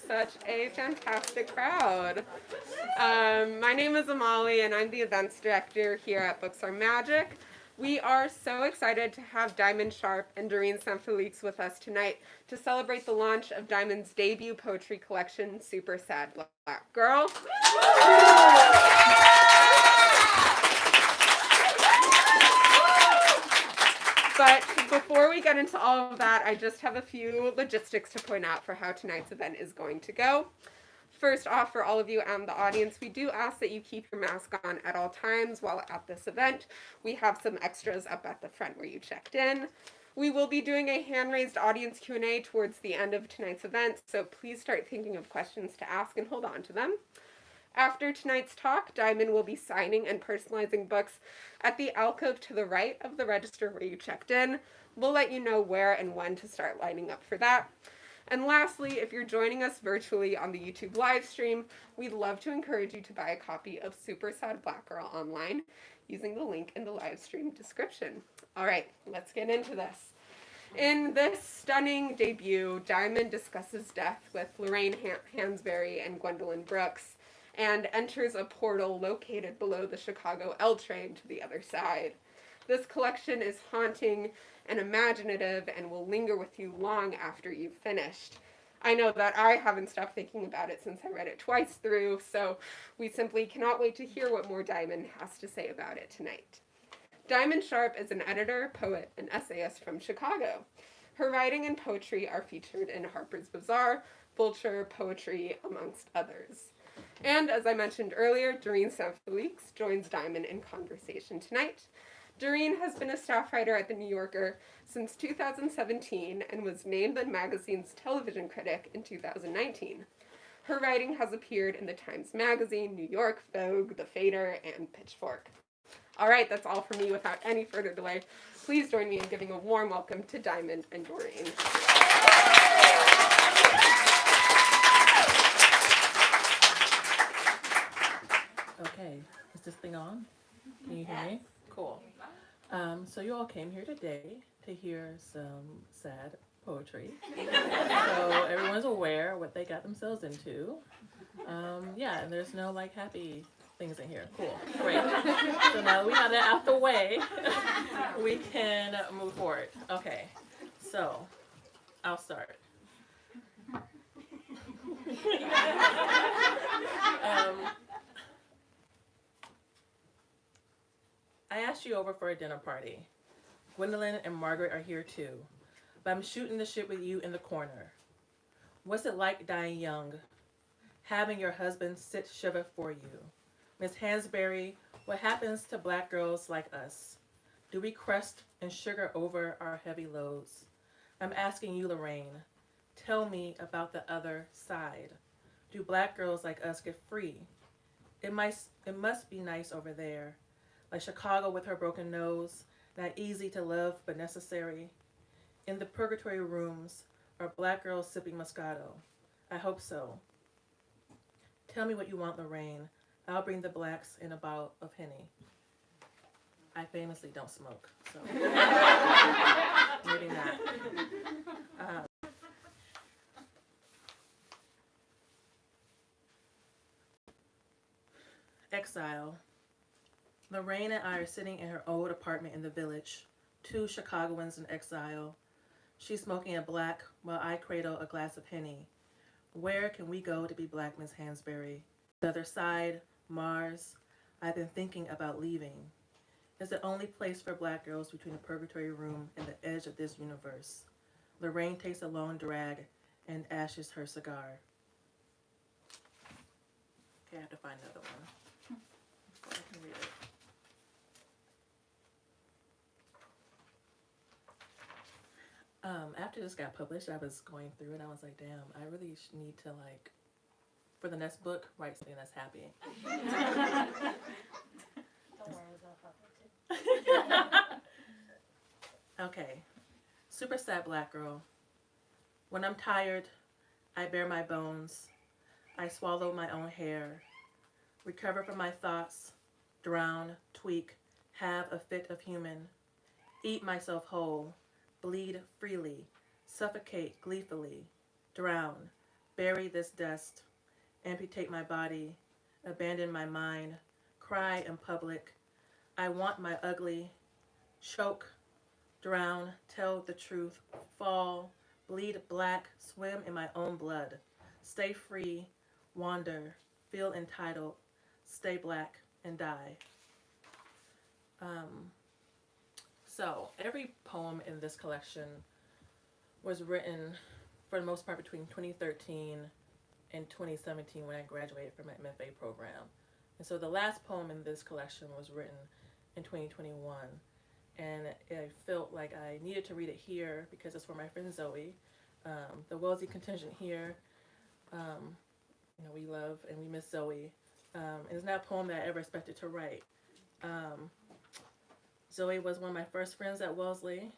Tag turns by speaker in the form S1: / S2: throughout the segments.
S1: such a fantastic crowd. My name is Amali, and I'm the events director here at Books Are Magic. We are so excited to have Diamond Sharp and Doreen Félix with us tonight to celebrate the launch of Diamond's debut poetry collection, Super Sad Black Girl. But before we get into all of that, I just have a few logistics to point out for how tonight's event is going to go. First off, for all of you and the audience, we do ask that you keep your mask on at all times while at this event. We have some extras up at the front where you checked in. We will be doing a hand-raised audience Q&A towards the end of tonight's event, so please start thinking of questions to ask and hold on to them. After tonight's talk, Diamond will be signing and personalizing books at the alcove to the right of the register where you checked in. We'll let you know where and when to start lining up for that. And lastly, if you're joining us virtually on the YouTube live stream, we'd love to encourage you to buy a copy of Super Sad Black Girl online using the link in the live stream description. All right, let's get into this. In this stunning debut, Diamond discusses death with Lorraine Hansberry and Gwendolyn Brooks, and enters a portal located below the Chicago L train to the other side. This collection is haunting and imaginative and will linger with you long after you've finished. I know that I haven't stopped thinking about it since I read it twice through, so we simply cannot wait to hear what more Diamond has to say about it tonight. Diamond Sharp is an editor, poet, and essayist from Chicago. Her writing and poetry are featured in Harper's Bazaar, Vulture, Poetry, amongst others. And as I mentioned earlier, Doreen Félix joins Diamond in conversation tonight. Doreen has been a staff writer at The New Yorker since 2017 and was named the magazine's television critic in 2019. Her writing has appeared in the Times Magazine, New York, Vogue, The Fader, and Pitchfork. All right, that's all from me. Without any further delay, please join me in giving a warm welcome to Diamond and Doreen.
S2: Okay, is this thing on? Can you hear me? Cool. So you all came here today to hear some sad poetry. So everyone's aware what they got themselves into. Yeah, and there's no like happy things in here. Cool, great. So now that we have that out the way, we can move forward. Okay, so I'll start. I asked you over for a dinner party. Gwendolyn and Margaret are here too, but I'm shooting the shit with you in the corner. What's it like dying young? Having your husband sit shiver for you. Miss Hansberry, what happens to black girls like us? Do we crust and sugar over our heavy loads? I'm asking you, Lorraine, tell me about the other side. Do black girls like us get free? It must be nice over there. Like Chicago with her broken nose, not easy to love but necessary. In the purgatory rooms, are black girls sipping Moscato? I hope so. Tell me what you want, Lorraine. I'll bring the blacks in a bottle of Henny. I famously don't smoke, so maybe not. Exile. Lorraine and I are sitting in her old apartment in the village, two Chicagoans in exile. She's smoking a black while I cradle a glass of Henny. Where can we go to be black, Miss Hansberry? The other side, Mars. I've been thinking about leaving. It's the only place for black girls between the purgatory room and the edge of this universe. Lorraine takes a long drag and ashes her cigar. Okay, I have to find another one. I can read it. After this got published, I was going through it. I was like, damn, I really need to, like, for the next book, write something that's happy.
S3: Don't worry about that.
S2: Okay. Super sad black girl. When I'm tired, I bare my bones. I swallow my own hair. Recover from my thoughts. Drown, tweak, have a fit of human. Eat myself whole. Bleed freely, suffocate gleefully, drown, bury this dust, amputate my body, abandon my mind, cry in public. I want my ugly, choke, drown, tell the truth, fall, bleed black, swim in my own blood, stay free, wander, feel entitled, stay black, and die. So every poem in this collection was written for the most part between 2013 and 2017 when I graduated from my MFA program. And so the last poem in this collection was written in 2021. And I felt like I needed to read it here because it's for my friend Zoe. The Wellesley contingent here, we love and we miss Zoe. And it's not a poem that I ever expected to write. Zoe was one of my first friends at Wellesley.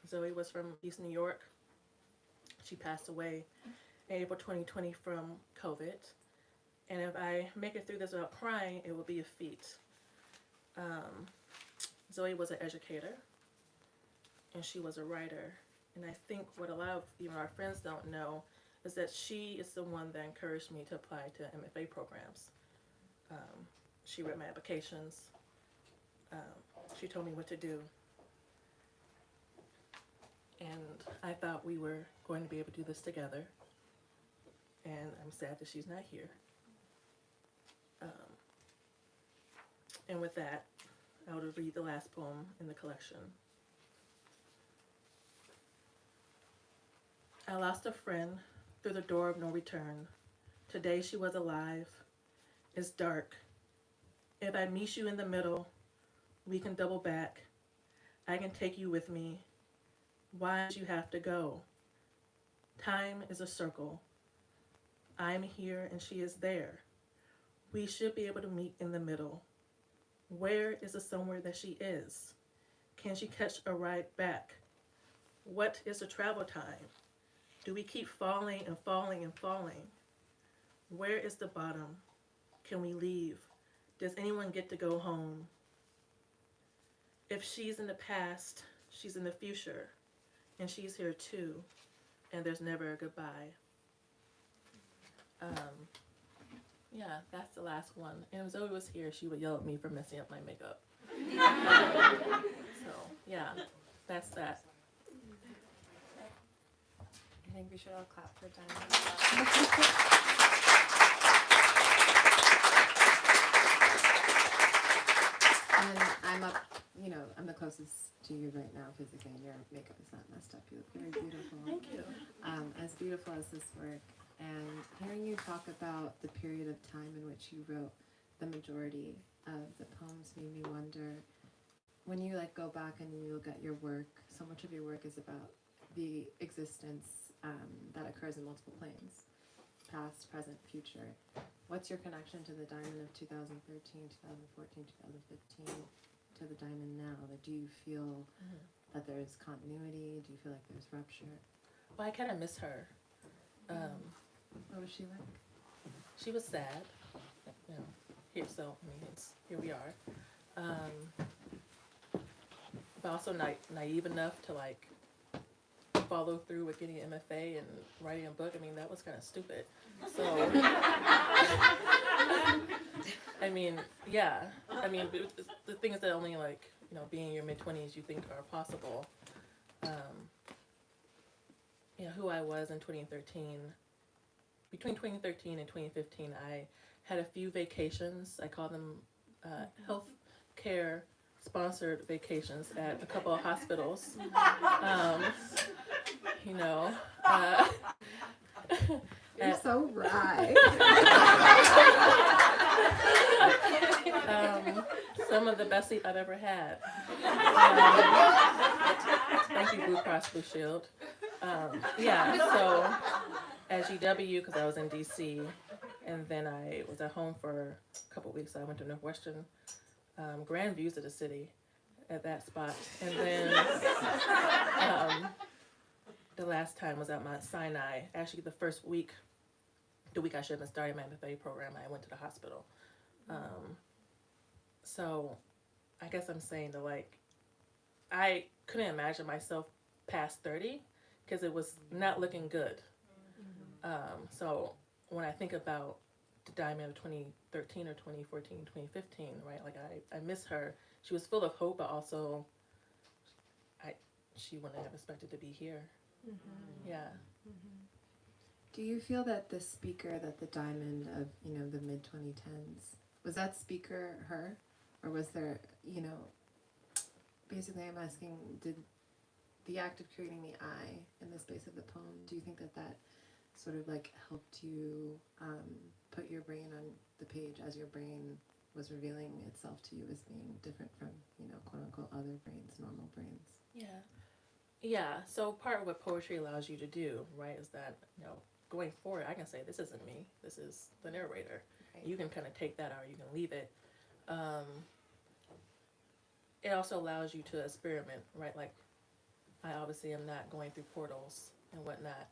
S2: Zoe was from East New York. She passed away in April 2020 from COVID. And if I make it through this without crying, it will be a feat. Zoe was an educator, and she was a writer. And I think what a lot of even our friends don't know is that she is the one that encouraged me to apply to MFA programs. She read my applications. She told me what to do. And I thought we were going to be able to do this together. And I'm sad that she's not here. And with that, I will read the last poem in the collection. I lost a friend through the door of no return. Today she was alive. It's dark. If I meet you in the middle, we can double back. I can take you with me. Why did you have to go? Time is a circle. I'm here and she is there. We should be able to meet in the middle. Where is the somewhere that she is? Can she catch a ride back? What is the travel time? Do we keep falling and falling and falling? Where is the bottom? Can we leave? Does anyone get to go home? If she's in the past, she's in the future, and she's here too, and there's never a goodbye. Yeah, that's the last one. And if Zoe was here, she would yell at me for messing up my makeup. So, yeah, that's that.
S3: I think we should all clap for Diamond.
S4: And I'm up, I'm the closest to you right now physically, and your makeup is not messed up. You look very beautiful.
S2: Thank you.
S4: As beautiful as this work. And hearing you talk about the period of time in which you wrote the majority of the poems made me wonder, when you go back and you look at your work, so much of your work is about the existence that occurs in multiple planes, past, present, future. What's your connection to the Diamond of 2013, 2014, 2015, to the Diamond now? Do you feel that there's continuity? Do you feel like there's rupture?
S2: Well, I kind of miss her.
S4: What was she like?
S2: She was sad. Here we are. But also naive enough to follow through with getting an MFA and writing a book. I mean, that was kind of stupid. So, the things that only being in your mid-20s you think are possible. Who I was in 2013. Between 2013 and 2015, I had a few vacations. I call them health care sponsored vacations at a couple of hospitals.
S4: You're so right.
S2: Some of the best sleep I've ever had. Thank you, Blue Cross Blue Shield. So at GW, because I was in DC, and then I was at home for a couple weeks. I went to Northwestern, grand views of the city at that spot. And then the last time was at Mount Sinai. Actually, the week I should have been starting my MFA program, I went to the hospital. So I guess I'm saying that I couldn't imagine myself past 30 because it was not looking good. So when I think about the Diamond of 2013 or 2014, 2015, right? Like I miss her. She was full of hope, but also she wouldn't have expected to be here.
S3: Mm-hmm.
S2: Yeah.
S3: Mm-hmm.
S4: Do you feel that the speaker, that the Diamond of, the mid 2010s, was that speaker her? Or was there, basically I'm asking, did the act of creating the I in the space of the poem, do you think that that sort of like helped you put your brain on the page as your brain was revealing itself to you as being different from, quote unquote other brains, normal brains?
S2: Yeah. So part of what poetry allows you to do, right, is that, going forward, I can say, this isn't me. This is the narrator.
S4: Right.
S2: You can kind of take that or you can leave it. It also allows you to experiment, right? Like, I obviously am not going through portals and whatnot.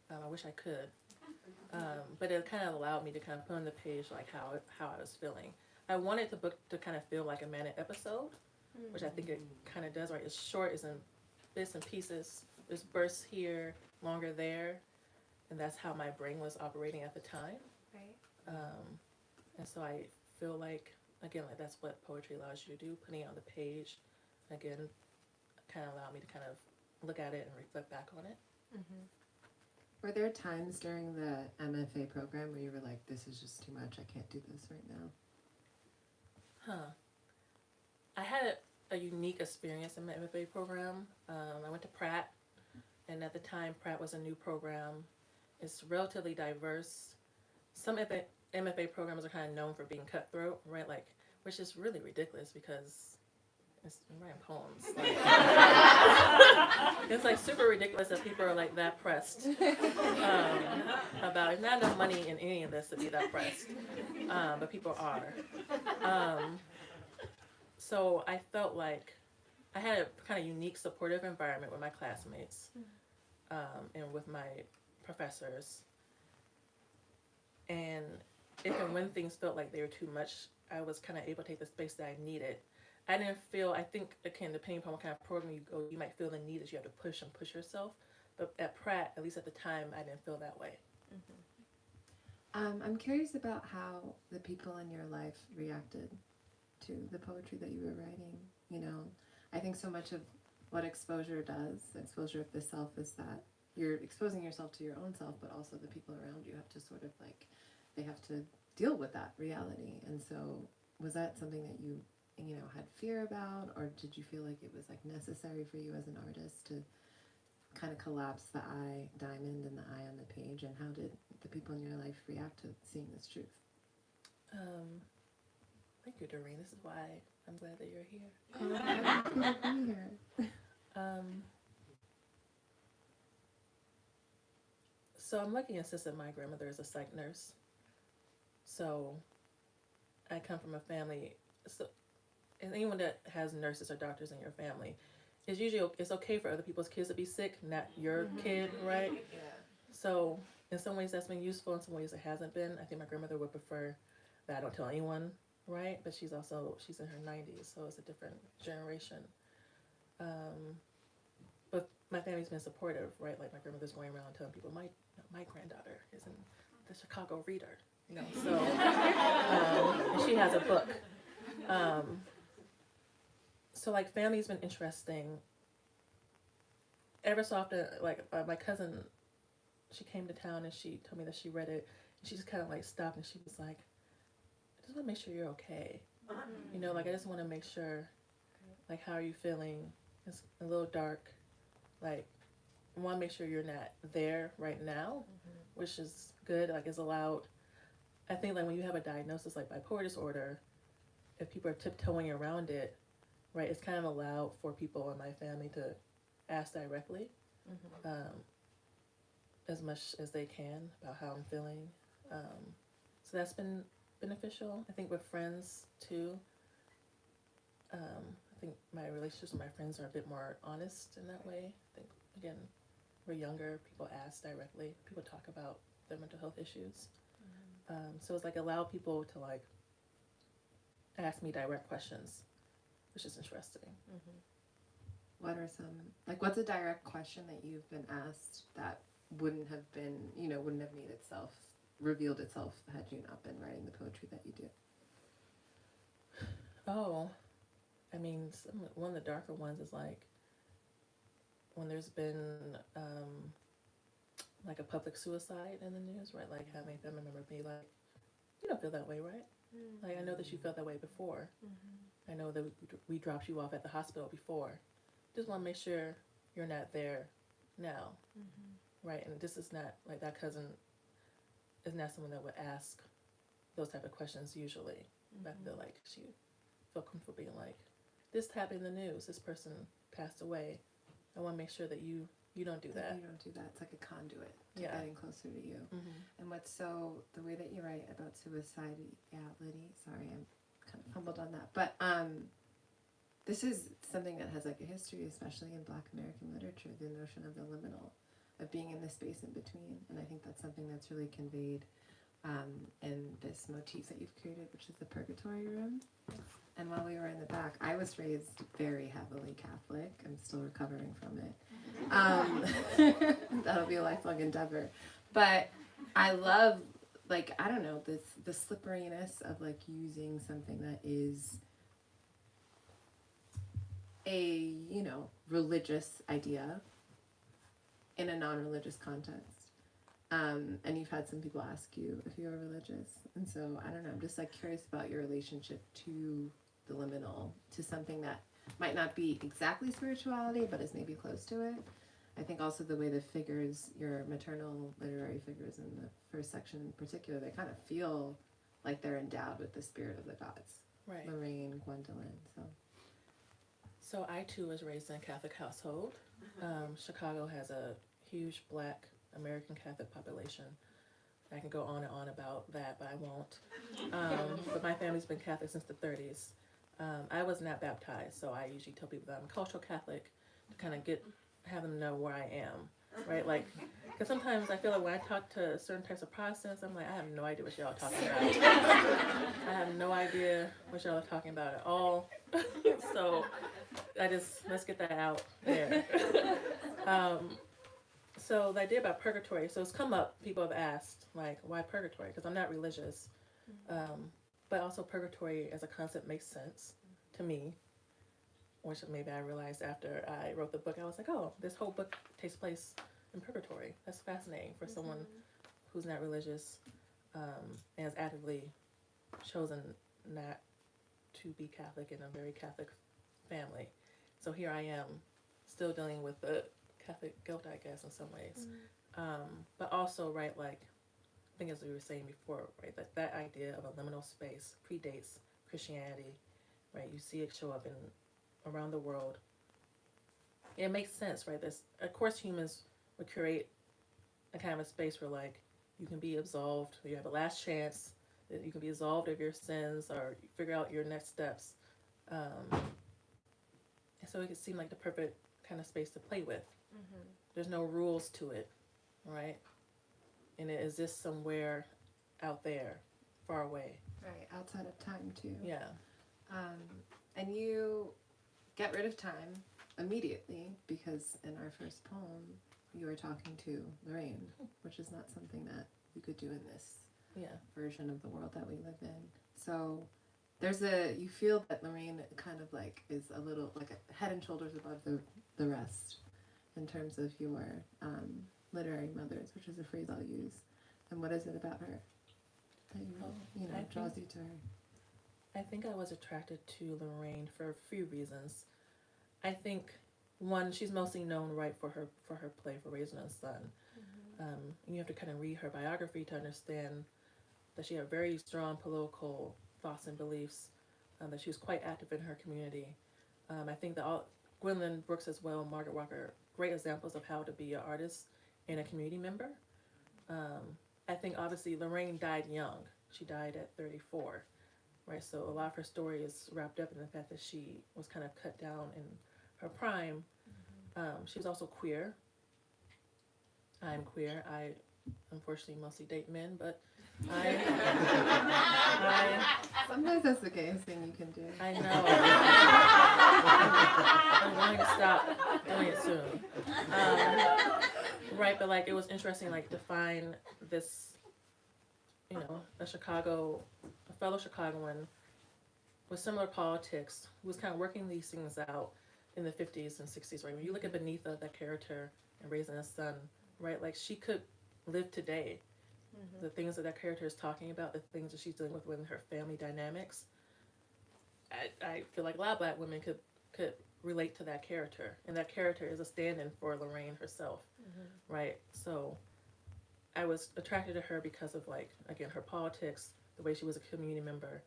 S2: I wish I could. But it kind of allowed me to kind of put on the page, like, how I was feeling. I wanted the book to kind of feel like a minute episode, which I think it kind of does, right? It's short, it's in bits and pieces. There's bursts here, longer there. And that's how my brain was operating at the time.
S3: Right.
S2: And so I feel like, again, like that's what poetry allows you to do, putting it on the page. Again, kind of allowed me to kind of look at it and reflect back on it.
S3: Mm-hmm.
S4: Were there times during the MFA program where you were like, this is just too much, I can't do this right now?
S2: I had a unique experience in my MFA program. I went to Pratt, and at the time, Pratt was a new program. It's relatively diverse. Some MFA programs are kind of known for being cutthroat, right? Like, which is really ridiculous because it's writing poems. Like, it's like super ridiculous that people are like that pressed about. There's not enough money in any of this to be that pressed, but people are. So I felt like I had a kind of unique supportive environment with my classmates and with my professors. And if and when things felt like they were too much, I was kind of able to take the space that I needed. I didn't feel, I think, again, depending upon what kind of program you go, you might feel the need that you have to push and push yourself. But at Pratt, at least at the time, I didn't feel that way.
S4: Mm-hmm. I'm curious about how the people in your life reacted to the poetry that you were writing. I think so much of what exposure does, exposure of the self, is that you're exposing yourself to your own self, but also the people around you have to sort of like, they have to deal with that reality. And so was that something that you had fear about, or did you feel like it was like necessary for you as an artist to kind of collapse the I diamond and the I on the page? And how did the people in your life react to seeing this truth?
S2: Thank you, Doreen. This is why I'm glad that you're here.
S4: I'm happy to be here.
S2: So I'm lucky in the sense that my grandmother is a psych nurse. So I come from a family, and anyone that has nurses or doctors in your family, it's okay for other people's kids to be sick, not your kid, right?
S4: Yeah.
S2: So in some ways that's been useful, in some ways it hasn't been. I think my grandmother would prefer that I don't tell anyone, right? But she's in her 90s, so it's a different generation. But my family's been supportive, right? Like my grandmother's going around telling people, my granddaughter is in the Chicago Reader, so and she has a book. So like family's been interesting. Ever so often, like my cousin, she came to town and she told me that she read it, and she just kind of like stopped and she was like, I just want to make sure you're okay. Like I just want to make sure, like, how are you feeling? It's a little dark. Like, I want to make sure you're not there right now, which is good. Like, it's allowed. I think like when you have a diagnosis like bipolar disorder, if people are tiptoeing around it, right, it's kind of allowed for people in my family to ask directly, as much as they can about how I'm feeling. So that's been beneficial. I think with friends too. I think my relationships with my friends are a bit more honest in that way. I think, again, we're younger, people ask directly, people talk about their mental health issues. So it's like allow people to like ask me direct questions, which is interesting.
S4: What are some, like, what's a direct question that you've been asked that wouldn't have been, wouldn't have revealed itself had you not been writing the poetry that you do?
S2: Oh, I mean, one of the darker ones is like when there's been like a public suicide in the news, right? Like having a family member be like, you don't feel that way, right? Mm-hmm. Like, I know that you felt that way before. Mm-hmm. I know that we dropped you off at the hospital before. Just want to make sure you're not there now, right? And this is not, like, that cousin is not someone that would ask those type of questions usually. I feel like she felt comfortable being like, this happened in the news, this person passed away. I want to make sure that you don't do that.
S4: You don't do that. It's like a conduit to getting closer to you. And the way that you write about suicide, Liddy, sorry, I'm kind of fumbled on that. But this is something that has like a history, especially in Black American literature, the notion of the liminal, of being in the space in between. And I think that's something that's really conveyed in this motif that you've created, which is the purgatory room. And while we were in the back, I was raised very heavily Catholic. I'm still recovering from it. That'll be a lifelong endeavor. But I love, like, I don't know, the slipperiness of, like, using something that is a, religious idea in a non-religious context. And you've had some people ask you if you're religious. And so, I don't know, I'm just, like, curious about your relationship to the liminal, to something that might not be exactly spirituality, but is maybe close to it. I think also the way the figures, your maternal literary figures in the first section in particular, they kind of feel like they're endowed with the spirit of the gods.
S2: Right.
S4: Lorraine, Gwendolyn,
S2: So I too was raised in a Catholic household. Chicago has a huge Black American Catholic population. I can go on and on about that, but I won't. But my family's been Catholic since the 30s. I was not baptized, so I usually tell people that I'm a cultural Catholic to kind of have them know where I am, right? Like, because sometimes I feel like when I talk to certain types of Protestants, I'm like, I have no idea what y'all are talking about. I have no idea what y'all are talking about at all. So let's get that out there. So the idea about purgatory, so it's come up, people have asked, like, why purgatory? Because I'm not religious. But also purgatory as a concept makes sense to me, which maybe I realized after I wrote the book. I was like, oh, this whole book takes place in purgatory. That's fascinating for someone who's not religious and has actively chosen not to be Catholic in a very Catholic family. So here I am, still dealing with the Catholic guilt, I guess, in some ways. But also, right, like, I think as we were saying before, right, that idea of a liminal space predates Christianity, right? You see it show up around the world. It makes sense, right? Of course, humans would create a kind of a space where, like, you can be absolved, you have a last chance, that you can be absolved of your sins or figure out your next steps. So it could seem like the perfect kind of space to play with. There's no rules to it, right? And it exists somewhere out there, far away.
S4: Right, outside of time too.
S2: Yeah.
S4: And you get rid of time immediately because in our first poem, you were talking to Lorraine, which is not something that you could do in this version of the world that we live in. So you feel that Lorraine kind of like is a little like a head and shoulders above the rest in terms of your literary mothers, which is a phrase I'll use. And what is it about her that draws you to her?
S2: I think I was attracted to Lorraine for a few reasons. I think one, she's mostly known, right, for her play for Raising a Son. You have to kind of read her biography to understand that she had very strong political thoughts and beliefs, that she was quite active in her community. I think that Gwendolyn Brooks as well, Margaret Walker, great examples of how to be an artist and a community member. I think obviously Lorraine died young. She died at 34, right? So a lot of her story is wrapped up in the fact that she was kind of cut down in her prime. She was also queer. I'm queer. I unfortunately mostly date men, but
S4: sometimes that's the gayest thing you can do.
S2: I know. I'm going to stop doing it soon. Right, but like it was interesting, like to find this, a fellow Chicagoan with similar politics who was kind of working these things out in the 50s and 60s, right? When you look at Beneatha, that character, and raising a son, right? Like she could live today. The things that character is talking about, the things that she's dealing with within her family dynamics, I feel like a lot of Black women could relate to that character, and that character is a stand-in for Lorraine herself, right? So I was attracted to her because of, like, again, her politics, the way she was a community member,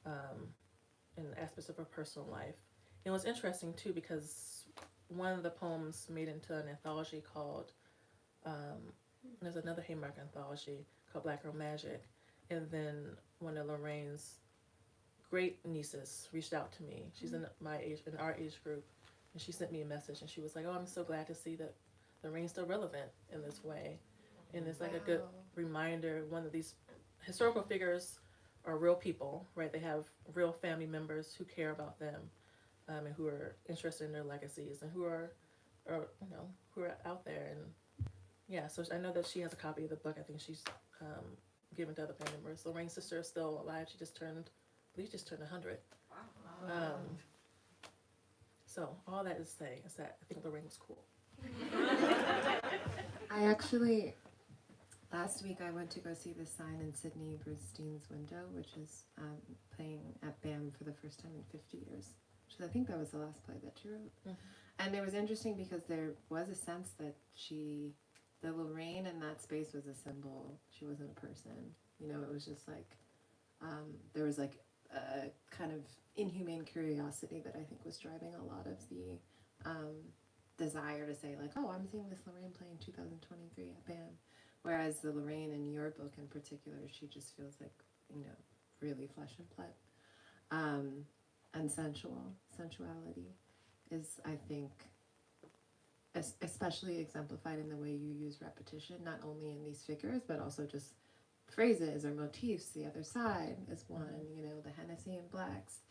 S2: and aspects of her personal life. And it was interesting too because one of the poems made into an anthology called there's another Haymarket anthology called Black Girl Magic, and then one of Lorraine's great nieces reached out to me. She's in our age group, and she sent me a message, and she was like, "Oh, I'm so glad to see that Lorraine's still relevant in this way," and it's like a good reminder. One of these historical figures are real people, right? They have real family members who care about them, and who are interested in their legacies, and who are out there. And yeah, so I know that she has a copy of the book. I think she's given to other family members. Lorraine's sister is still alive. She just turned 100. So all that is to say is that I think Lorraine was cool.
S4: I actually, last week I went to go see the sign in Sydney Brustein's Window, which is playing at BAM for the first time in 50 years. Which I think that was the last play that she wrote. And it was interesting because there was a sense that the Lorraine in that space was a symbol. She wasn't a person. You know, it was just like, there was like a kind of inhumane curiosity that I think was driving a lot of the desire to say like, oh, I'm seeing this Lorraine play in 2023 at BAM. Whereas the Lorraine in your book in particular, she just feels like, really flesh and blood. And sensuality is, I think, especially exemplified in the way you use repetition, not only in these figures, but also just phrases or motifs. The other side is one, the Hennessy and Blacks,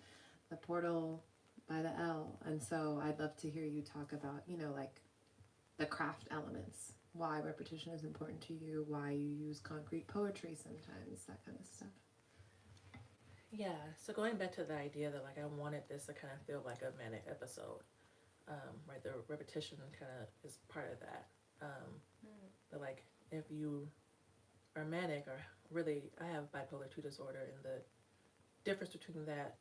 S4: the portal by the L. And so I'd love to hear you talk about, like the craft elements, why repetition is important to you, why you use concrete poetry sometimes, that kind of stuff.
S2: Yeah, so going back to the idea that like I wanted this to kind of feel like a manic episode, right? The repetition kind of is part of that. But like if you are manic, or really, I have bipolar 2 disorder, and the difference between that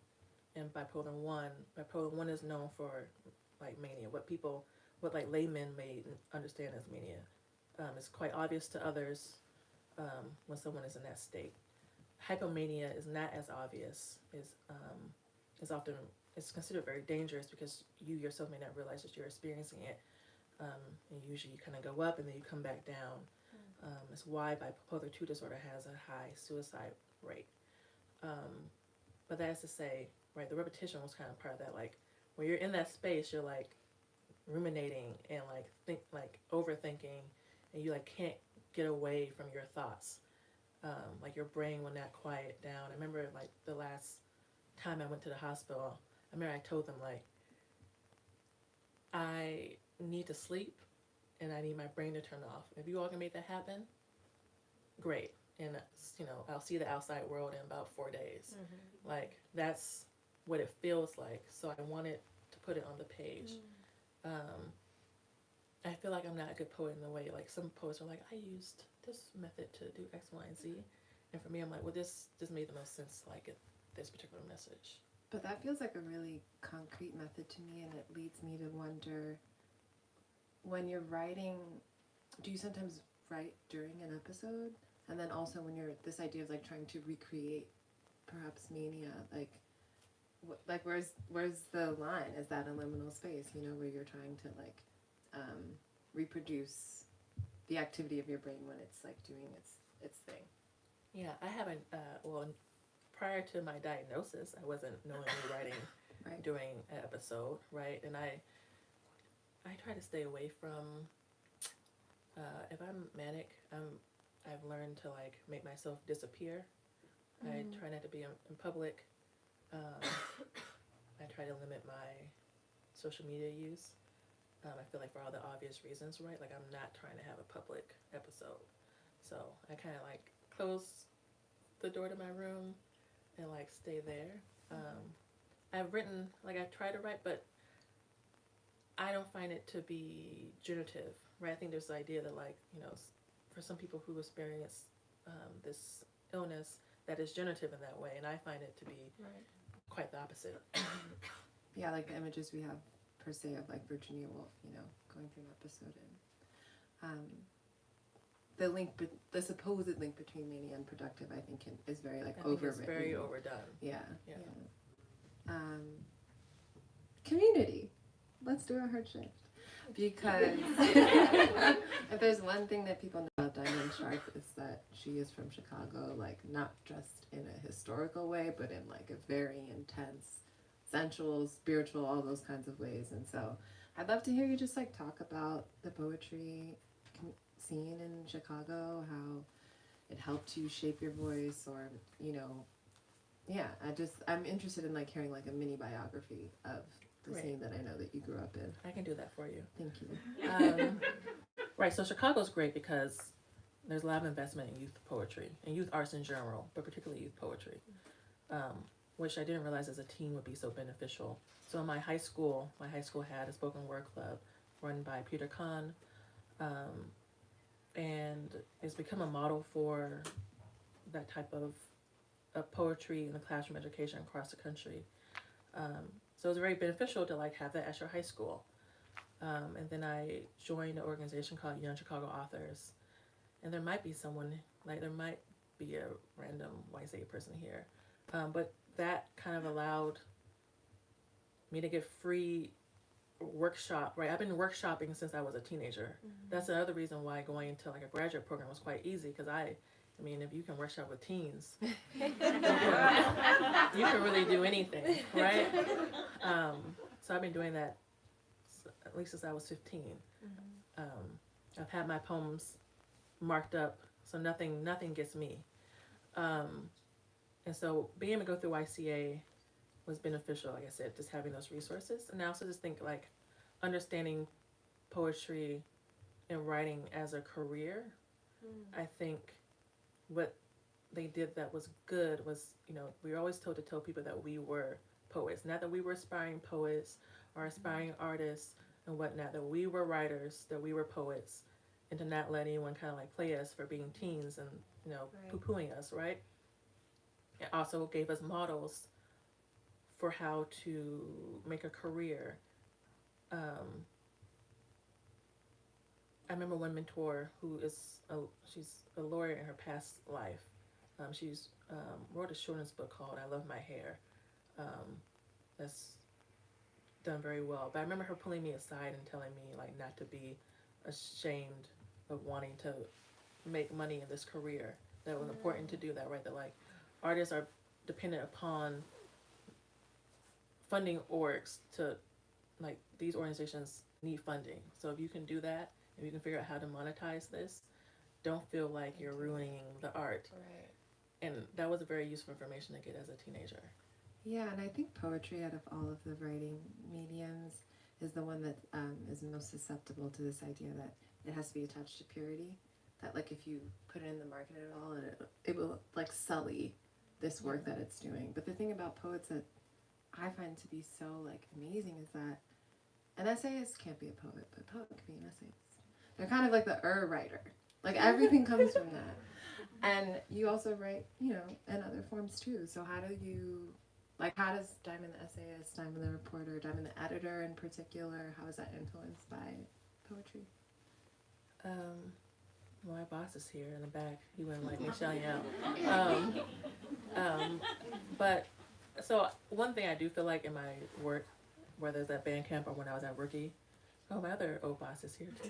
S2: and bipolar 1 is known for like mania, what like laymen may understand as mania. It's quite obvious to others when someone is in that state. Hypomania is not as obvious. It's considered very dangerous because you yourself may not realize that you're experiencing it. And usually you kind of go up and then you come back down. It's why bipolar 2 disorder has a high suicide rate. But that is to say, right, the repetition was kind of part of that. Like when you're in that space, you're like ruminating and like overthinking, and you like can't get away from your thoughts. Like your brain will not quiet down. I remember like the last time I went to the hospital, I remember I told them like, I need to sleep and I need my brain to turn off. If you all can make that happen, great. And I'll see the outside world in about 4 days. Like that's what it feels like. So I wanted to put it on the page. I feel like I'm not a good poet in the way, like some poets are like, I used this method to do X, Y, and Z. And for me, I'm like, well, this made the most sense to like get this particular message.
S4: But that feels like a really concrete method to me, and it leads me to wonder, when you're writing, do you sometimes write during an episode? And then also when you're, this idea of like trying to recreate perhaps mania, like where's the line? Is that a liminal space, where you're trying to like reproduce the activity of your brain when it's like doing its thing?
S2: Yeah, I haven't, prior to my diagnosis, I wasn't knowingly writing
S4: Right.
S2: during an episode, right? And I try to stay away from, if I'm manic, I've learned to like make myself disappear. I try not to be in public. I try to limit my social media use. I feel like for all the obvious reasons, right? Like I'm not trying to have a public episode. So I kind of like close the door to my room and like stay there. I've written, like I try to write, but I don't find it to be generative, right? I think there's the idea that like, you know, for some people who experience this illness, that is generative in that way, and I find it to be quite the opposite.
S4: Yeah, like the images we have per se of like Virginia Woolf, you know, going through an episode, and the supposed link between mania and productive, I think, is very like overwritten.
S2: It's very overdone.
S4: Yeah. Community. Let's do a hard shift. Because if there's one thing that people know about Diamond Shark, it's that she is from Chicago, like not just in a historical way, but in like a very intense, sensual, spiritual, all those kinds of ways. And so I'd love to hear you just like talk about the poetry scene in Chicago, how it helped you shape your voice, or, you know, yeah, I'm interested in like hearing like a mini biography of the scene that I know that you grew up in.
S2: I can do that for you.
S4: Thank you.
S2: Right, so Chicago's great because there's a lot of investment in youth poetry and youth arts in general, but particularly youth poetry, which I didn't realize as a teen would be so beneficial. So in my high school had a spoken word club run by Peter Kahn, and it's become a model for that type of poetry in the classroom education across the country. So it was very beneficial to like have that at your high school. And then I joined an organization called Young Chicago Authors. And there might be someone, like there might be a random YCA person here. But that kind of allowed me to get free workshop, right? I've been workshopping since I was a teenager. That's another reason why going into like a graduate program was quite easy, because I mean, if you can workshop with teens, you can really do anything, right? So I've been doing that at least since I was 15. I've had my poems marked up, so nothing gets me. And so being able to go through YCA was beneficial, like I said, just having those resources. And I also just think like understanding poetry and writing as a career, I think what they did that was good was, you know, we were always told to tell people that we were poets, not that we were aspiring poets or aspiring artists and whatnot, that we were writers, that we were poets, and to not let anyone kind of like play us for being teens and, you know, poo-pooing us, right? It also gave us models for how to make a career. I remember one mentor who is she's a lawyer in her past life. She's wrote a children's book called I Love My Hair. That's done very well. But I remember her pulling me aside and telling me like not to be ashamed of wanting to make money in this career. That it was important to do that, right? That like artists are dependent upon funding orgs to, like, these organizations need funding. So if you can do that, if you can figure out how to monetize this, don't feel like you're ruining the art.
S3: Right.
S2: And that was a very useful information to get as a teenager.
S4: Yeah, and I think poetry out of all of the writing mediums is the one that is most susceptible to this idea that it has to be attached to purity. That like if you put it in the market at all, it will like sully this work that it's doing. But the thing about poets that I find to be so like amazing is that an essayist can't be a poet, but a poet can be an essayist. They're kind of like the writer. Like everything comes from that. And you also write, you know, in other forms too. So how does Diamond the essayist, Diamond the reporter, Diamond the editor in particular, how is that influenced by poetry?
S2: My boss is here in the back. He wouldn't like me shouting out. But so one thing I do feel like in my work, whether it's at band camp or when I was at Rookie, my other old boss is here too.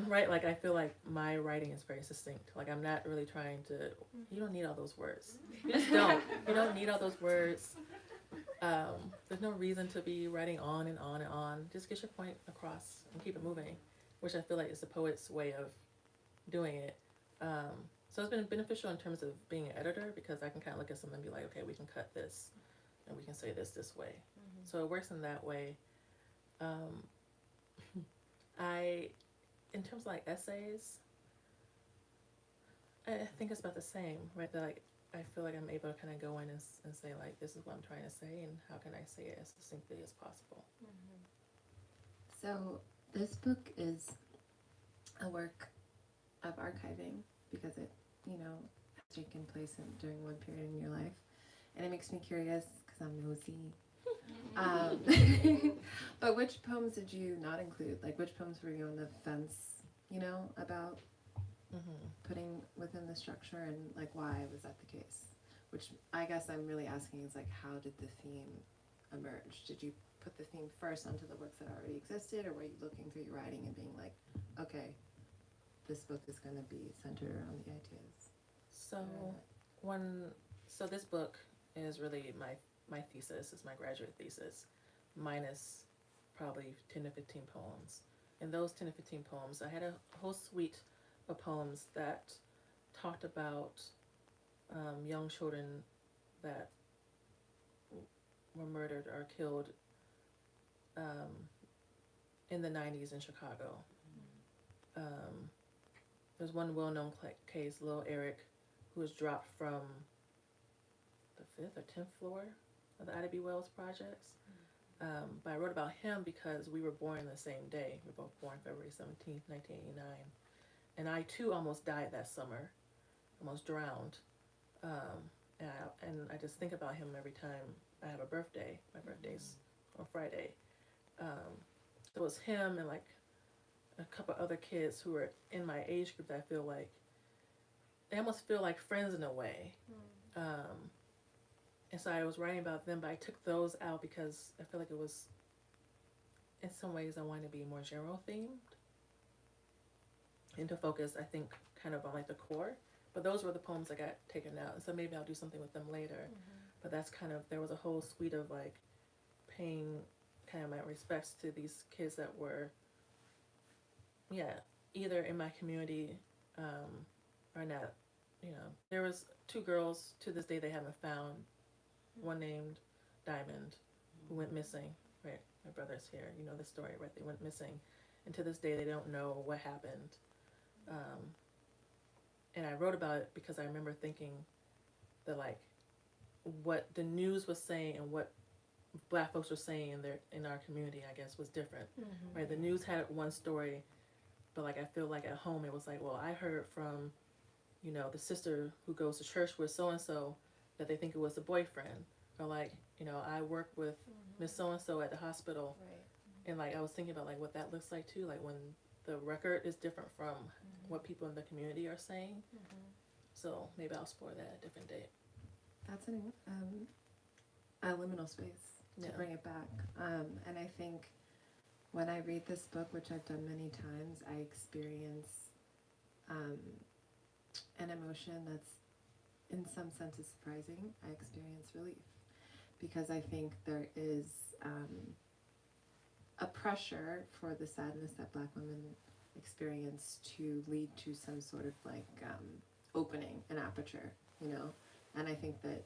S2: Right, like I feel like my writing is very succinct. Like I'm not really trying to. You don't need all those words. You just don't. You don't need all those words. There's no reason to be writing on and on and on. Just get your point across and keep it moving, which I feel like is the poet's way of doing it. So it's been beneficial in terms of being an editor because I can kind of look at something and be like, okay, we can cut this and we can say this way. So it works in that way. Um, I, in terms of like essays, I think it's about the same, right? That like I feel like I'm able to kind of go in and say like, this is what I'm trying to say, and how can I say it as succinctly as possible.
S4: So this book is a work of archiving because it, has taken place during one period in your life, and it makes me curious because I'm nosy. But which poems did you not include? Like, which poems were you on the fence, about putting within the structure, and like why was that the case? Which I guess I'm really asking is like, how did the theme emerge? Did you put the theme first onto the works that already existed, or were you looking through your writing and being like, okay, this book is going to be centered around the ideas?
S2: So this book is really my thesis, is my graduate thesis, minus probably 10 to 15 poems. In those 10 to 15 poems, I had a whole suite of poems that talked about young children that were murdered or killed in the 90s in Chicago. There's one well-known case, Lil Eric, who was dropped from the 5th or 10th floor of the Ida B. Wells projects. But I wrote about him because we were born the same day. We were both born February 17th, 1989. And I too almost died that summer, almost drowned. And I just think about him every time I have a birthday. My birthday's on Friday. It was him and like a couple other kids who were in my age group that I feel like, they almost feel like friends in a way. And so I was writing about them, but I took those out because I feel like it was, in some ways, I wanted to be more general themed. And to focus, I think, kind of on like the core. But those were the poems that got taken out. And so maybe I'll do something with them later. But that's kind of, there was a whole suite of like paying kind of my respects to these kids that were, either in my community or not. There was 2 girls to this day they haven't found. One named Diamond, who went missing. Right, my brother's here. You know the story, right? They went missing, and to this day they don't know what happened. And I wrote about it because I remember thinking that like what the news was saying and what Black folks were saying in our community, I guess, was different. Right, the news had one story, but like I feel like at home it was like, well, I heard from, the sister who goes to church with so and so that they think it was the boyfriend, or like, I work with Miss so and so at the hospital, and like I was thinking about like what that looks like too, like when the record is different from what people in the community are saying. So maybe I'll explore that at a different date.
S4: That's a liminal space to bring it back. And I think when I read this book, which I've done many times, I experience an emotion that's in some sense is surprising. I experience relief because I think there is a pressure for the sadness that Black women experience to lead to some sort of like opening, an aperture, and I think that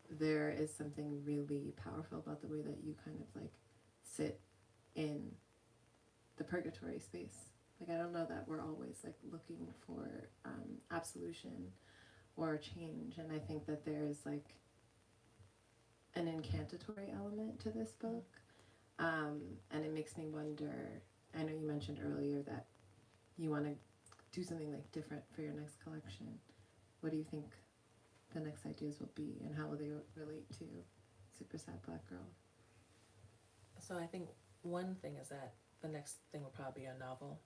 S4: there is something really powerful about the way that you kind of like sit in the purgatory space. Like, I don't know that we're always like looking for absolution or change, and I think that there is like an incantatory element to this book, and it makes me wonder, I know you mentioned earlier that you want to do something like different for your next collection. What do you think the next ideas will be, and how will they relate to Super Sad Black Girl?
S2: So I think one thing is that the next thing will probably be a novel.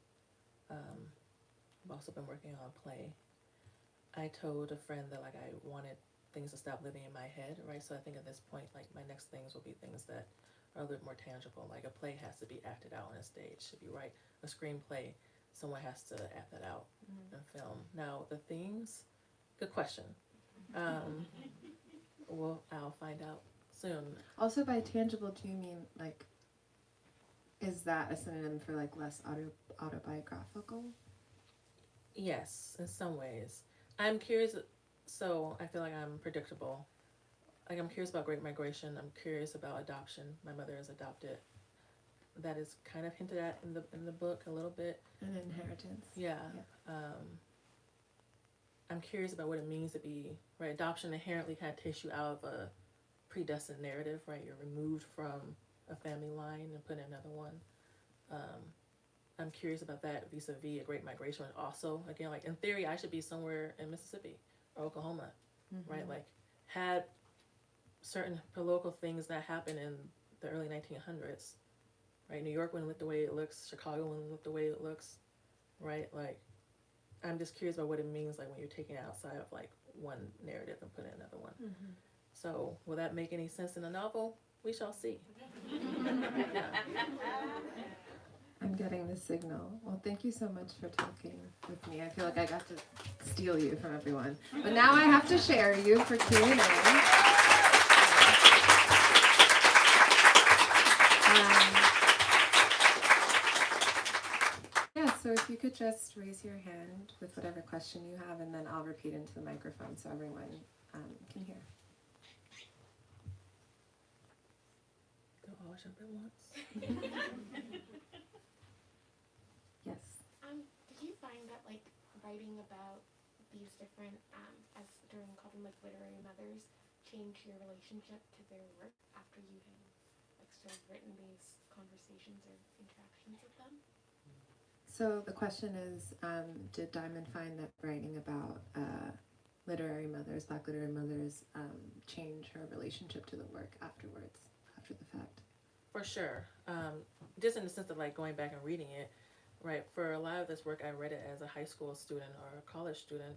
S2: I've also been working on a play. I told a friend that like I wanted things to stop living in my head, right? So I think at this point, like my next things will be things that are a little more tangible. Like a play has to be acted out on a stage. If you write a screenplay, someone has to act that out in film. Now the themes, good question. I'll find out soon.
S4: Also, by tangible, do you mean like, is that a synonym for like less autobiographical?
S2: Yes, in some ways. I'm curious, so I feel like I'm predictable. Like I'm curious about Great Migration. I'm curious about adoption. My mother is adopted. that is kind of hinted at in the book a little bit.
S4: An inheritance.
S2: Yeah. I'm curious about what it means to be, right? Adoption inherently kind of takes you out of a predestined narrative, right? You're removed from a family line and put in another one. I'm curious about that vis-a-vis a great migration. Also, again, like in theory, I should be somewhere in Mississippi or Oklahoma, right? Like had certain political things that happened in the early 1900s, right? New York wouldn't look the way it looks. Chicago wouldn't look the way it looks, right? Like, I'm just curious about what it means, like when you're taking it outside of like one narrative and putting another one. So, will that make any sense in a novel? We shall see.
S4: I'm getting the signal. Well, thank you so much for talking with me. I feel like I got to steal you from everyone. But now I have to share you for Q&A. Yeah, so if you could just raise your hand with whatever question you have, and then I'll repeat into the microphone so everyone can hear.
S2: They'll all jump at once.
S4: Yes.
S5: Did you find that like writing about these different, as Doreen called them, like literary mothers, change your relationship to their work after you had like sort of written these conversations or interactions with them?
S4: So the question is, did Diamond find that writing about literary mothers, Black literary mothers, change her relationship to the work afterwards, after the fact?
S2: For sure. Just in the sense of like going back and reading it, right? For a lot of this work, I read it as a high school student or a college student,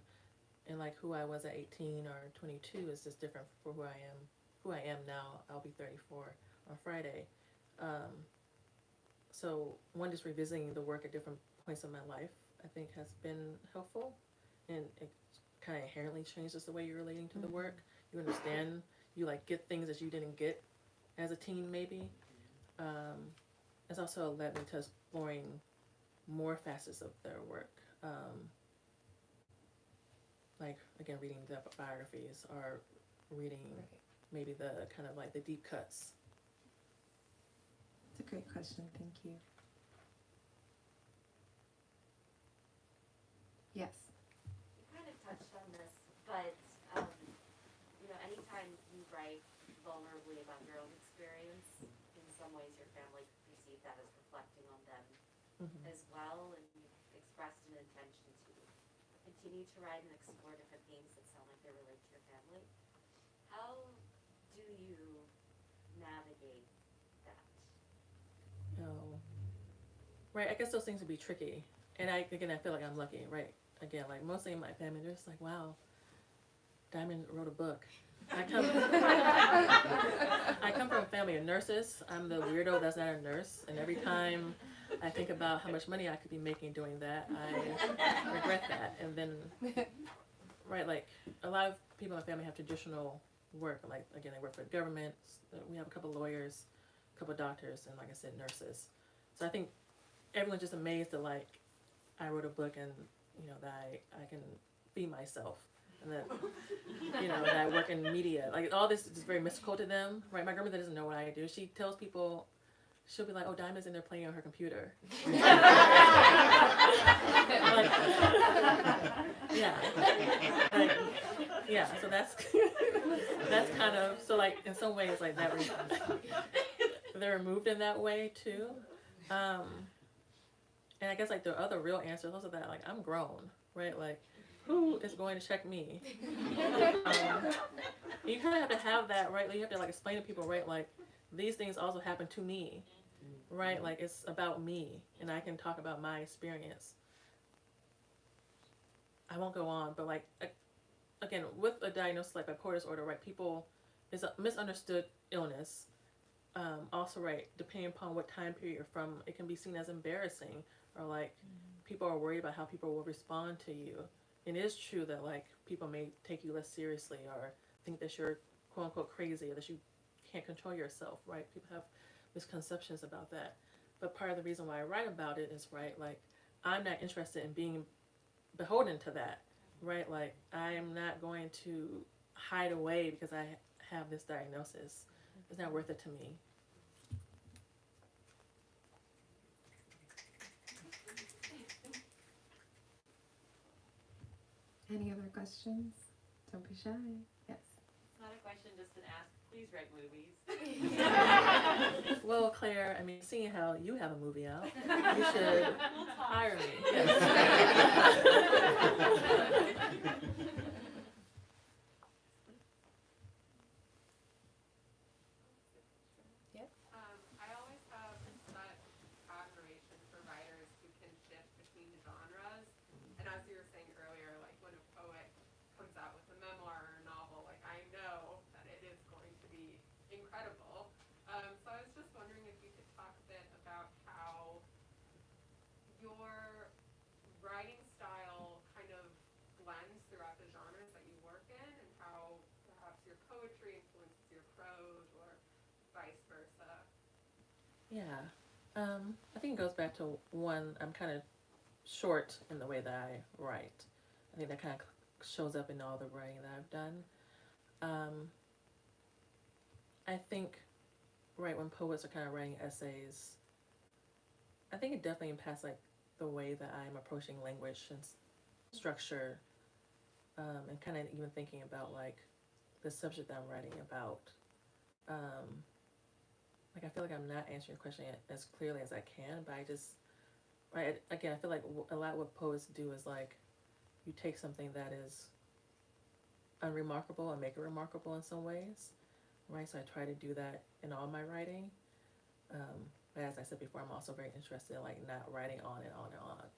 S2: and like who I was at 18 or 22 is just different for who I am. Who I am now, I'll be 34 on Friday. So one, just revisiting the work at different points in my life, I think has been helpful, and it kind of inherently changes the way you're relating to the work. You understand, you like get things that you didn't get as a teen maybe. It's also led me to exploring more facets of their work. Like, again, reading the biographies or reading maybe the kind of like the deep cuts.
S4: It's a great question, thank you. Yes.
S6: You kind of touched on this, but anytime you write vulnerably about your own experience, in some ways your family perceive that as reflecting on them as well, and you've expressed an intention to continue to write and explore different themes that sound like they relate to your family. How do you navigate that?
S2: Oh. Right, I guess those things would be tricky. And I feel like I'm lucky, right? Again, like mostly in my family, they're just like, wow, Diamond wrote a book. I come from a family of nurses. I'm the weirdo that's not a nurse. And every time I think about how much money I could be making doing that, I regret that. And then, right, like a lot of people in my family have traditional work. Like, again, they work for the government. We have a couple lawyers, a couple doctors, and like I said, nurses. So I think everyone's just amazed that like I wrote a book and that I can feed myself, and that that I work in media. Like all this is very mystical to them, right? My grandmother doesn't know what I do. She tells people, she'll be like, "Oh, Diamond's in there playing on her computer." Like, yeah. So that's kind of so like in some ways like that. They're removed in that way too. And I guess like the other real answer is also that like I'm grown, right? Like who is going to check me? You kind of have to have that, right? Like, you have to like explain to people, right? Like these things also happen to me, right? Like it's about me, and I can talk about my experience. I won't go on, but like again, with a diagnosis like bipolar disorder, right? People, it's a misunderstood illness. Also, right, depending upon what time period you're from, it can be seen as embarrassing, or like people are worried about how people will respond to you. It is true that like people may take you less seriously or think that you're quote unquote crazy or that you can't control yourself, right? People have misconceptions about that. But part of the reason why I write about it is, right, like I'm not interested in being beholden to that, right? Like I'm not going to hide away because I have this diagnosis. It's not worth it to me.
S4: Any other questions? Don't be shy. Yes.
S6: It's not a question, just an ask. Please write movies.
S2: Well, Claire, I mean, seeing how you have a movie out, you should hire me. Yes.
S1: I always have such admiration for writers who can shift between genres. And as you were saying earlier, like when a poet comes out with a memoir or a novel, like I know that it is going to be incredible. So I was just wondering if you could talk a bit about how your writing style kind of blends throughout the genres that you work in, and how perhaps your poetry influences your prose or vice versa.
S2: Yeah. I think it goes back to one, I'm kind of short in the way that I write. I think that kind of shows up in all the writing that I've done. I think, right, when poets are kind of writing essays, I think it definitely impacts like the way that I'm approaching language and structure, and kind of even thinking about like the subject that I'm writing about. Like I feel like I'm not answering your question as clearly as I can, but I feel like a lot what poets do is like you take something that is unremarkable and make it remarkable in some ways, right? So I try to do that in all my writing. But as I said before, I'm also very interested in like not writing on and on and on.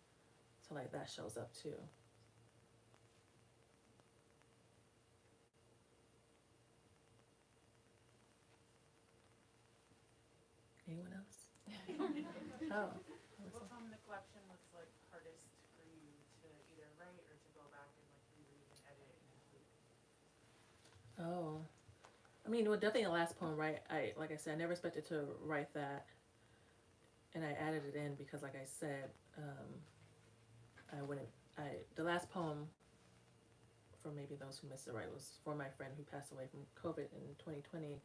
S2: So like that shows up too. Anyone else? Oh.
S7: What song in the collection was like hardest for you to either write or to go back and like reread and edit and include?
S2: Oh. I mean, well, definitely the last poem, right? Like I said, I never expected to write that, and I added it in because, like I said, the last poem, for maybe those who missed it, right, was for my friend who passed away from COVID in 2020,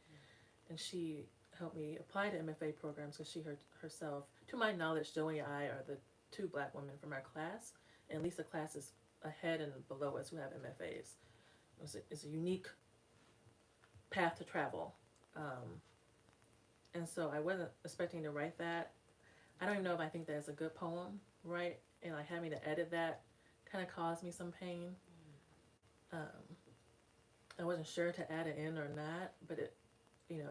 S2: and she helped me apply to MFA programs because she herself, to my knowledge, Joey and I are the two Black women from our class, and at least the class is ahead and below us who have MFAs. It's a unique path to travel, and so I wasn't expecting to write that. I don't even know if I think that's a good poem, right? And like having to edit that kind of caused me some pain. I wasn't sure to add it in or not, but it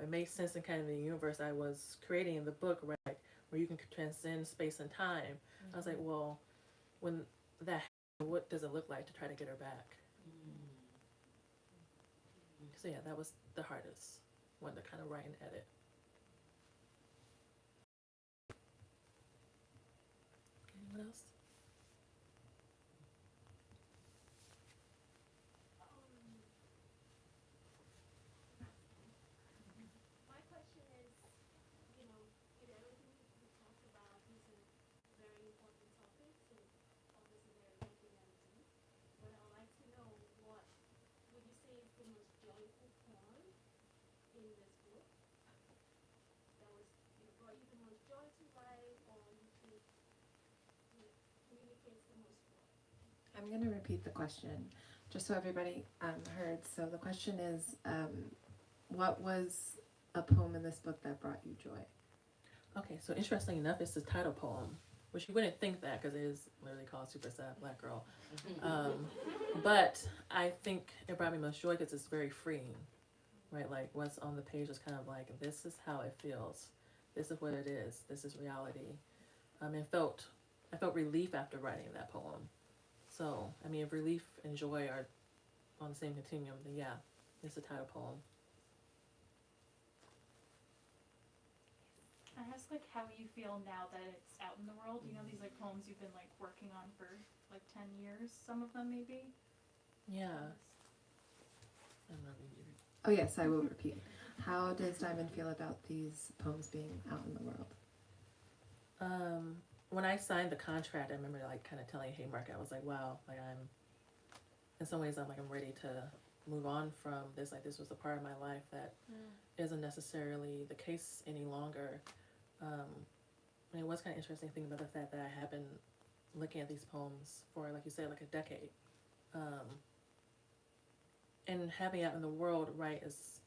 S2: made sense in kind of the universe I was creating in the book, right? Where you can transcend space and time. Mm-hmm. I was like, well, when that happens, what does it look like to try to get her back? So yeah, that was the hardest one to kind of write and edit. Anyone else?
S5: My question is, everything we talked about, these are very important topics and obviously they're looking at deep. But I'd like to know, what would you say is the most joyful poem in this book that was brought you the most joy to write, or you think communicates the most joy?
S4: I'm going to repeat the question just so everybody heard. So the question is, what was a poem in this book that brought you joy?
S2: Okay, so interesting enough, it's the title poem, which you wouldn't think that because it is literally called Super Sad Black Girl. But I think it brought me most joy because it's very freeing, right? Like what's on the page is kind of like, this is how it feels. This is what it is. This is reality. I felt relief after writing that poem. So, I mean, if relief and joy are on the same continuum, then yeah, it's the title poem.
S3: I ask like how you feel now that it's out in the world. You know, these like poems you've been like working on for like 10 years, some of them maybe.
S2: Yeah.
S4: Oh yes, I will repeat. How does Diamond feel about these poems being out in the world?
S2: When I signed the contract, I remember like kind of telling Haymarket, I was like, wow, like in some ways I'm ready to move on from this. Like this was a part of my life that isn't necessarily the case any longer. And it was kind of interesting thinking about the fact that I have been looking at these poems for, like you said, like a decade. and having it out in the world, right, is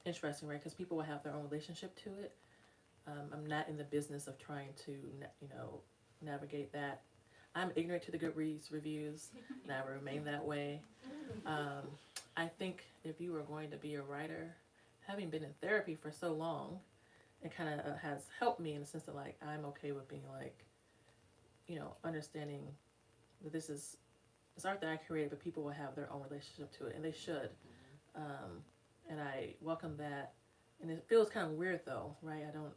S2: interesting, right? Because people will have their own relationship to it. I'm not in the business of trying to, navigate that. I'm ignorant to the Goodreads reviews, and I will remain that way. I think if you are going to be a writer, having been in therapy for so long, it kind of has helped me in the sense that, like, I'm okay with being, like, understanding that this is art that I created, but people will have their own relationship to it, and they should. And I welcome that. And it feels kind of weird, though, right? I don't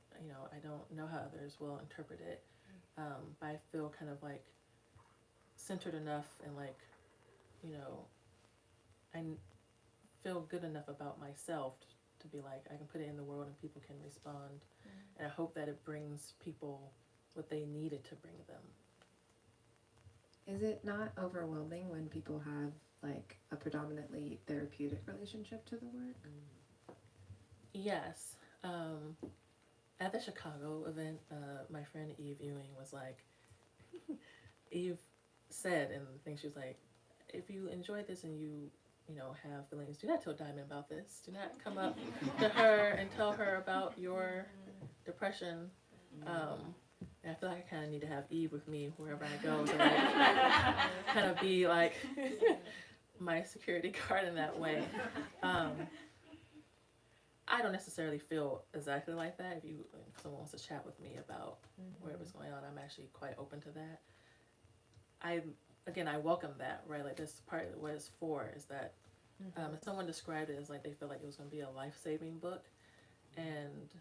S2: know how others will interpret it, but I feel kind of like centered enough, and like, I feel good enough about myself to be like, I can put it in the world and people can respond. And I hope that it brings people what they needed to bring them.
S4: Is it not overwhelming when people have like a predominantly therapeutic relationship to the work?
S2: Yes. At the Chicago event, my friend Eve Ewing was like, Eve said, and I think she was like, if you enjoy this and you have feelings, do not tell Diamond about this. Do not come up to her and tell her about your depression. And I feel like I kind of need to have Eve with me wherever I go to like, kind of be like my security guard in that way. I don't necessarily feel exactly like that. If someone wants to chat with me about whatever's going on, I'm actually quite open to that. I welcome that, right? Like, that's part of what it's for, is that someone described it as like they felt like it was going to be a life-saving book, and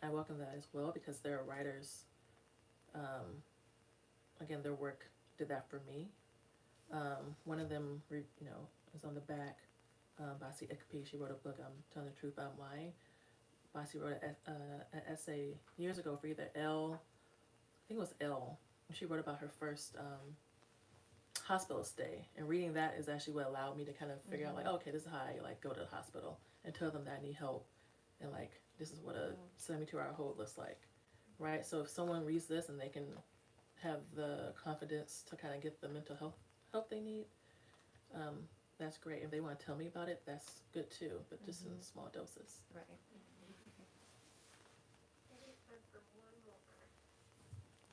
S2: I welcome that as well, because there are writers, again, their work did that for me. One of them, is on the back. Basi Ikpi, she wrote a book, I'm Telling the Truth About Lying. Basi wrote an essay years ago for either Elle, I think it was Elle. She wrote about her first hospital stay, and reading that is actually what allowed me to kind of figure out, like, okay, this is how I like go to the hospital and tell them that I need help, and like, this is what a 72-hour hold looks like, right? So if someone reads this and they can have the confidence to kind of get the mental help they need, that's great. If they want to tell me about it, that's good too, but just in small doses.
S4: Right.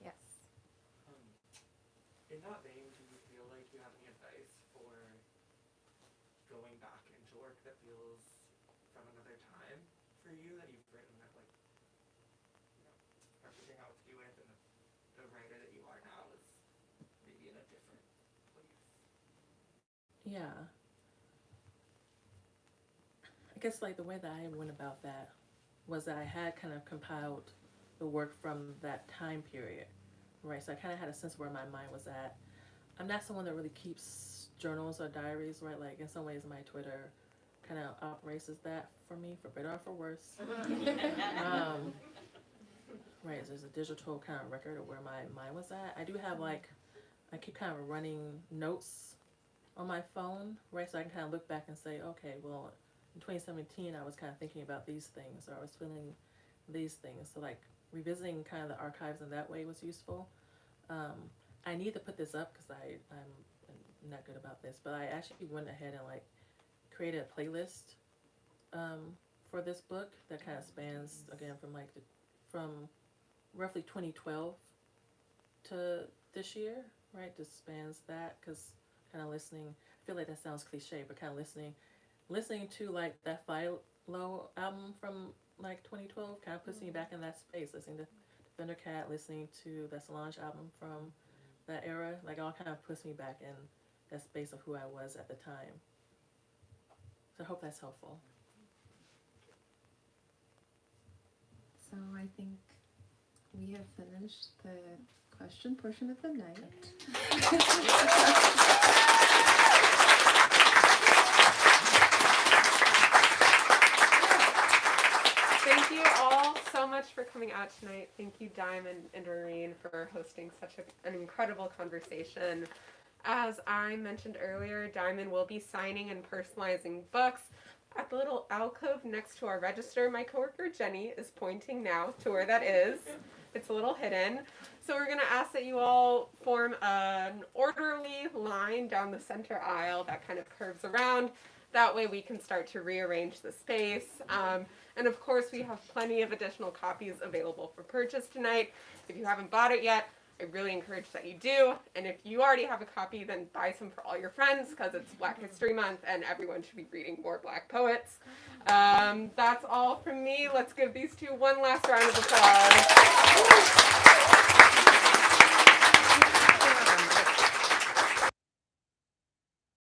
S4: Yes.
S8: In that vein, do you feel like you have any advice for going back into work that feels from another time for you, that you've written that, like, are figuring out what to do with, and the writer that you are now is maybe in a different place?
S2: Yeah. I guess like the way that I went about that was that I had kind of compiled the work from that time period, right? So I kind of had a sense of where my mind was at. I'm not someone that really keeps journals or diaries, right? Like, in some ways my Twitter kind of operates as that for me, for better or for worse. Right, there's a digital kind of record of where my mind was at. I do have like, I keep kind of running notes on my phone, right? So I can kind of look back and say, okay, well, in 2017, I was kind of thinking about these things, or I was feeling these things. So like revisiting kind of the archives in that way was useful. I need to put this up because I'm not good about this, but I actually went ahead and like created a playlist for this book that kind of spans, again, from roughly 2012 to this year, right? Just spans that, because kind of listening, I feel like that sounds cliche, but kind of listening to like that Philo album from like 2012 kind of puts me back in that space. Listening to Thundercat, listening to that Solange album from that era, like, all kind of puts me back in that space of who I was at the time. So I hope that's helpful.
S4: So I think we have finished the question portion of the night.
S1: Thank you all so much for coming out tonight. Thank you, Diamond and Doreen, for hosting such an incredible conversation. As I mentioned earlier, Diamond will be signing and personalizing books at the little alcove next to our register. My coworker Jenny is pointing now to where that is. It's a little hidden. So we're going to ask that you all form an orderly line down the center aisle that kind of curves around. That way we can start to rearrange the space. And of course, we have plenty of additional copies available for purchase tonight. If you haven't bought it yet, I really encourage that you do. And if you already have a copy, then buy some for all your friends because it's Black History Month and everyone should be reading more Black poets. That's all from me. Let's give these two one last round of applause.